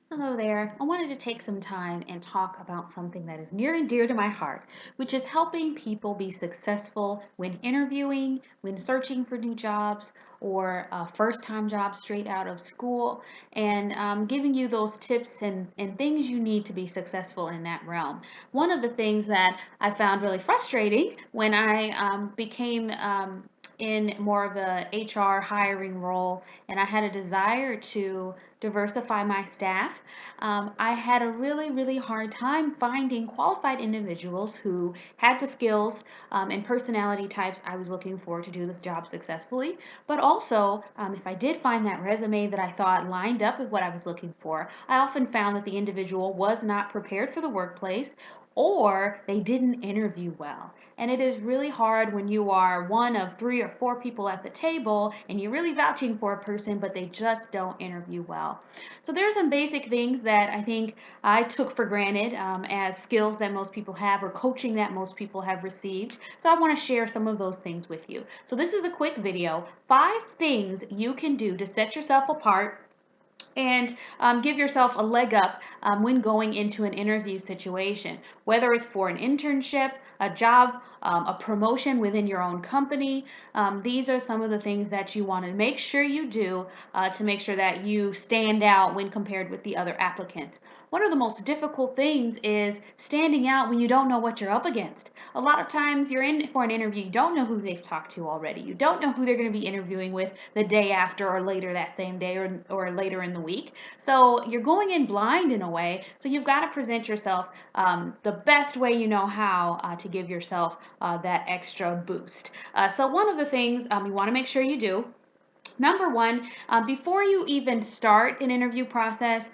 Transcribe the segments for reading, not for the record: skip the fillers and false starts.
Hello there. I wanted to take some time and talk about something that is near and dear to my heart, which is helping people be successful when interviewing, when searching for new jobs, or first time jobs straight out of school, and giving you those tips and things you need to be successful in that realm. One of the things that I found really frustrating when I became in more of a HR hiring role and I had a desire to diversify my staff, I had a really hard time finding qualified individuals who had the skills and personality types I was looking for to do this job successfully. But also, if I did find that resume that I thought lined up with what I was looking for, I often found that the individual was not prepared for the workplace or they didn't interview well. And it is really hard when you are one of three or four people at the table and you're really vouching for a person, but they just don't interview well. So there's some basic things that I think I took for granted as skills that most people have or coaching that most people have received. So I want to share some of those things with you. So this is a quick video, 5 things you can do to set yourself apart and give yourself a leg up when going into an interview situation, whether it's for an internship, a job, a promotion within your own company. These are some of the things that you want to make sure you do to make sure that you stand out when compared with the other applicants. One of the most difficult things is standing out when you don't know what you're up against. A lot of times you're in for an interview, you don't know who they've talked to already. You don't know who they're going to be interviewing with the day after or later that same day or later in the week. So you're going in blind in a way. So you've got to present yourself the best way you know how to give yourself that extra boost. So one of the things you want to make sure you do, number one, before you even start an interview process,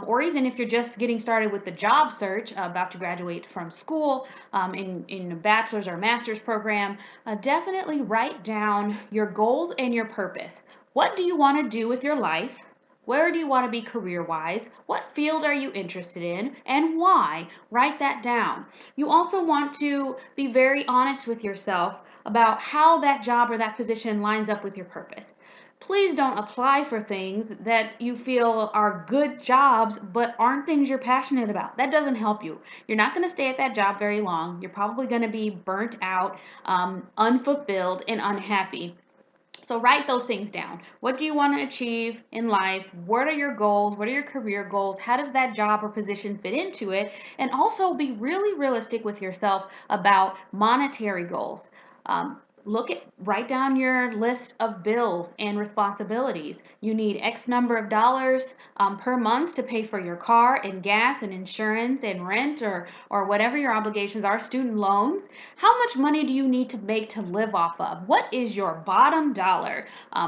or even if you're just getting started with the job search, about to graduate from school in a bachelor's or master's program, definitely write down your goals and your purpose. What do you want to do with your life? Where do you want to be career wise? What field are you interested in? And why? Write that down. You also want to be very honest with yourself about how that job or that position lines up with your purpose. Please don't apply for things that you feel are good jobs but aren't things you're passionate about. That doesn't help you. You're not going to stay at that job very long. You're probably going to be burnt out, unfulfilled, and unhappy. So write those things down. What do you want to achieve in life? What are your goals? What are your career goals? How does that job or position fit into it? And also be really realistic with yourself about monetary goals. Write down your list of bills and responsibilities. You need X number of dollars per month to pay for your car and gas and insurance and rent or whatever your obligations are, student loans. How much money do you need to make to live off of? What is your bottom dollar?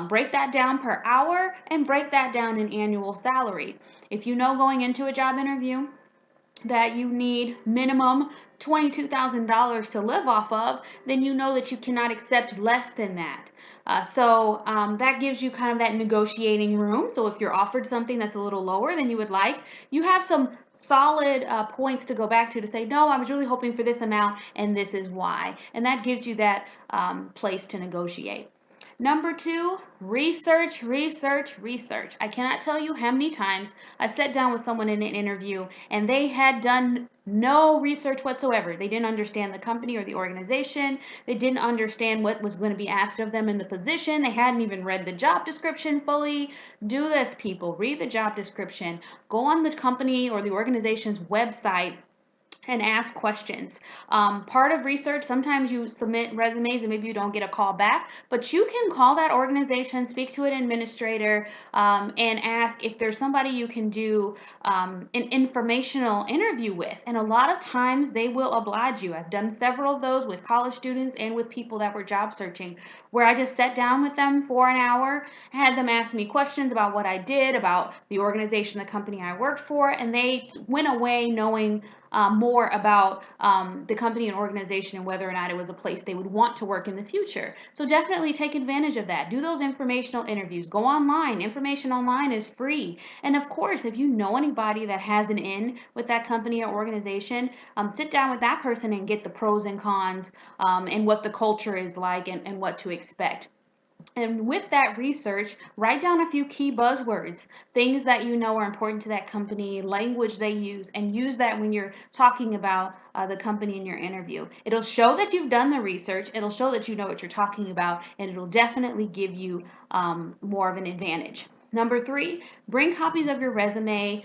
Break that down per hour and break that down in annual salary. If you know going into a job interview that you need minimum $22,000 to live off of, then you know that you cannot accept less than that. That gives you kind of that negotiating room. So if you're offered something that's a little lower than you would like, you have some solid points to go back to say, no, I was really hoping for this amount and this is why. And that gives you that place to negotiate. Number two, research, research, research. I cannot tell you how many times I sat down with someone in an interview and they had done no research whatsoever. They didn't understand the company or the organization. They didn't understand what was going to be asked of them in the position. They hadn't even read the job description fully. Do this, people. Read the job description. Go on the company or the organization's website and ask questions. Part of research, sometimes you submit resumes and maybe you don't get a call back, but you can call that organization, speak to an administrator, and ask if there's somebody you can do an informational interview with. And a lot of times they will oblige you. I've done several of those with college students and with people that were job searching, where I just sat down with them for an hour, had them ask me questions about what I did, about the organization, the company I worked for, and they went away knowing more about the company and organization and whether or not it was a place they would want to work in the future. So definitely take advantage of that. Do those informational interviews. Go online. Information online is free. And of course, if you know anybody that has an in with that company or organization, sit down with that person and get the pros and cons and what the culture is like and what to expect. And with that research, write down a few key buzzwords, things that you know are important to that company, language they use, and use that when you're talking about the company in your interview. It'll show that you've done the research, it'll show that you know what you're talking about, and it'll definitely give you more of an advantage. Number three, bring copies of your resume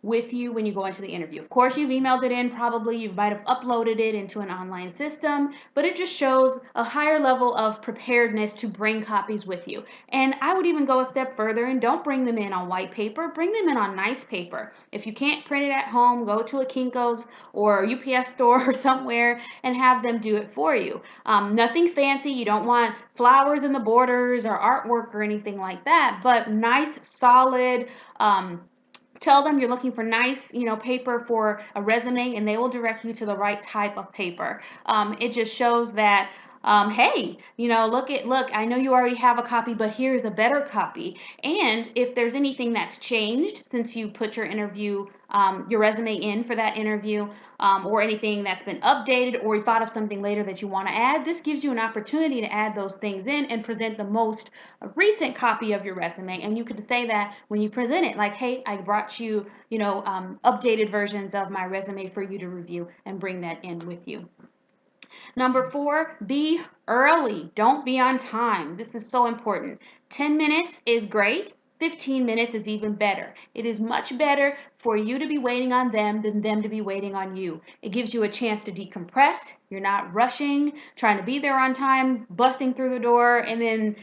with you when you go into the interview. Of course, you've emailed it in, probably you might have uploaded it into an online system, but it just shows a higher level of preparedness to bring copies with you. And I would even go a step further and don't bring them in on white paper, bring them in on nice paper. If you can't print it at home, go to a Kinko's or a UPS store or somewhere and have them do it for you. Nothing fancy, you don't want flowers in the borders or artwork or anything like that, but nice, solid, tell them you're looking for nice, paper for a resume, and they will direct you to the right type of paper. It just shows that, hey, look, I know you already have a copy, but here's a better copy. And if there's anything that's changed since you put your resume in for that interview, or anything that's been updated, or you thought of something later that you want to add, this gives you an opportunity to add those things in and present the most recent copy of your resume. And you could say that when you present it, like, hey, I brought you, updated versions of my resume for you to review, and bring that in with you. Number four, be early. Don't be on time. This is so important. 10 minutes is great. 15 minutes is even better. It is much better for you to be waiting on them than them to be waiting on you. It gives you a chance to decompress. You're not rushing, trying to be there on time, busting through the door, and then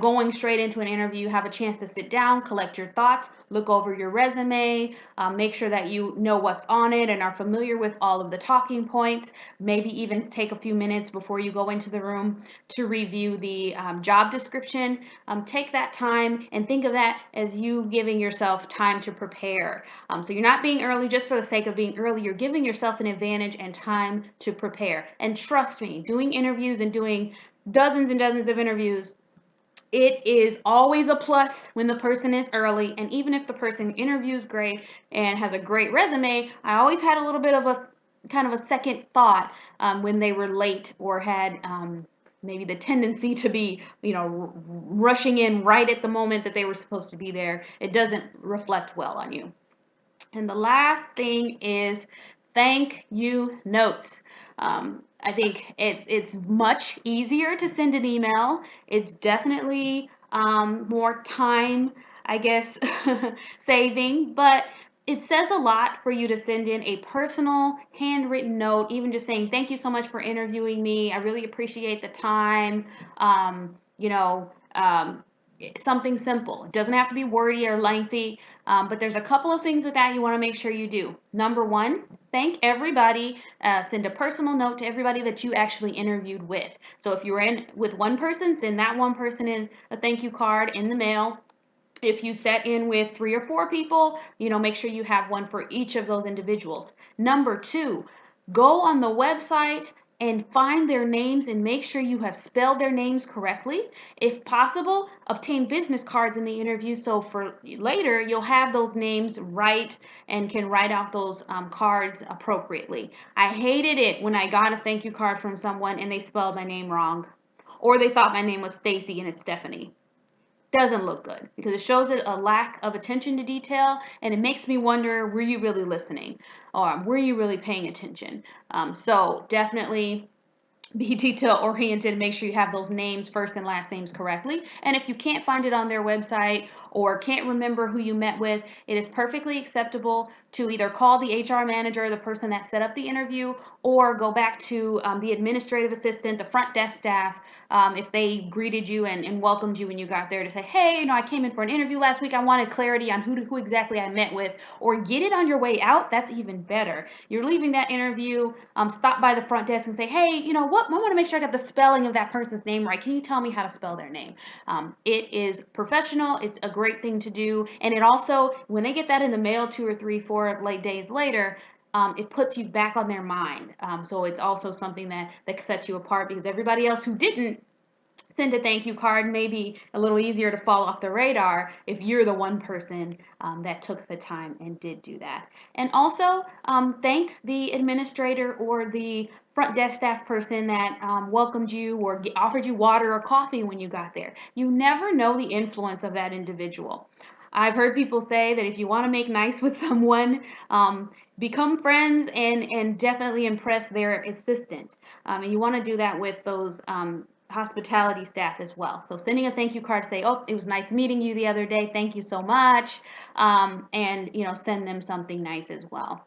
going straight into an interview. You have a chance to sit down, collect your thoughts, look over your resume, make sure that you know what's on it and are familiar with all of the talking points. Maybe even take a few minutes before you go into the room to review the job description. Take that time and think of that as you giving yourself time to prepare. So you're not being early just for the sake of being early. You're giving yourself an advantage and time to prepare. And trust me, doing interviews and doing dozens and dozens of interviews, it is always a plus when the person is early. And even if the person interviews great and has a great resume, I always had a little bit of a kind of a second thought when they were late or had maybe the tendency to be, rushing in right at the moment that they were supposed to be there. It doesn't reflect well on you. And the last thing is thank you notes. I think it's much easier to send an email. It's definitely more time, I guess, saving, but it says a lot for you to send in a personal handwritten note, even just saying thank you so much for interviewing me. I really appreciate the time. Um, you know, um, Something simple. It doesn't have to be wordy or lengthy, but there's a couple of things with that you want to make sure you do. Number one, thank everybody. Send a personal note to everybody that you actually interviewed with. So if you were in with one person, send that one person in a thank you card in the mail. If you set in with 3 or 4 people, make sure you have one for each of those individuals. Number two, go on the website and find their names and make sure you have spelled their names correctly. If possible, obtain business cards in the interview so for later you'll have those names right and can write out those cards appropriately. I hated it when I got a thank you card from someone and they spelled my name wrong, or they thought my name was Stacy and it's Stephanie. Doesn't look good because it shows it a lack of attention to detail, and it makes me wonder, were you really listening, or were you really paying attention? So definitely be detail oriented. Make sure you have those names, first and last names, correctly. And if you can't find it on their website or can't remember who you met with, it is perfectly acceptable to either call the HR manager, the person that set up the interview, or go back to the administrative assistant, the front desk staff, if they greeted you and welcomed you when you got there, to say, hey, I came in for an interview last week. I wanted clarity on who exactly I met with, or get it on your way out. That's even better. You're leaving that interview, stop by the front desk and say, hey, what? I want to make sure I got the spelling of that person's name right. Can you tell me how to spell their name? It is professional. It's a great thing to do. And it also, when they get that in the mail 2 or 3, 4 late days later, it puts you back on their mind. So it's also something that sets you apart, because everybody else who didn't send a thank you card, maybe a little easier to fall off the radar if you're the one person that took the time and did do that. And also thank the administrator or the front desk staff person that welcomed you or offered you water or coffee when you got there. You never know the influence of that individual. I've heard people say that if you want to make nice with someone, become friends and definitely impress their assistant. And you want to do that with those hospitality staff as well. So sending a thank you card, say, oh, it was nice meeting you the other day. Thank you so much. And, send them something nice as well.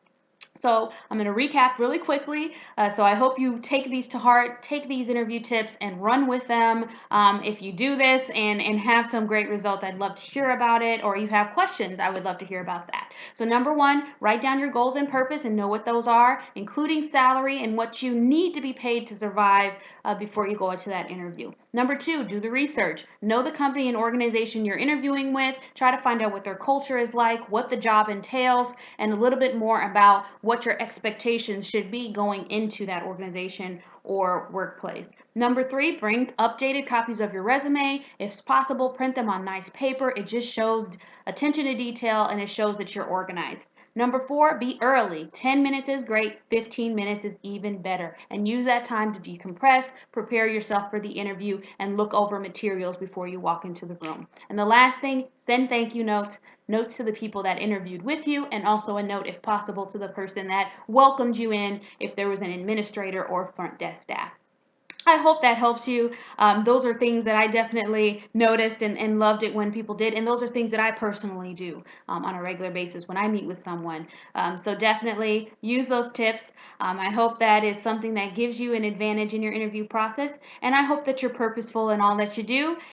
So I'm going to recap really quickly. So I hope you take these to heart, take these interview tips and run with them. If you do this and have some great results, I'd love to hear about it. Or you have questions, I would love to hear about that. So number one, write down your goals and purpose and know what those are, including salary and what you need to be paid to survive before you go into that interview. Number two, do the research. Know the company and organization you're interviewing with. Try to find out what their culture is like, what the job entails, and a little bit more about what your expectations should be going into that organization or workplace. Number three, bring updated copies of your resume. If possible, print them on nice paper. It just shows attention to detail and it shows that you're organized. Number four, be early. 10 minutes is great, 15 minutes is even better. And use that time to decompress, prepare yourself for the interview, and look over materials before you walk into the room. And the last thing, send thank you notes. Notes to the people that interviewed with you, and also a note, if possible, to the person that welcomed you in if there was an administrator or front desk staff. I hope that helps you. Those are things that I definitely noticed and loved it when people did. And those are things that I personally do on a regular basis when I meet with someone. So definitely use those tips. I hope that is something that gives you an advantage in your interview process. And I hope that you're purposeful in all that you do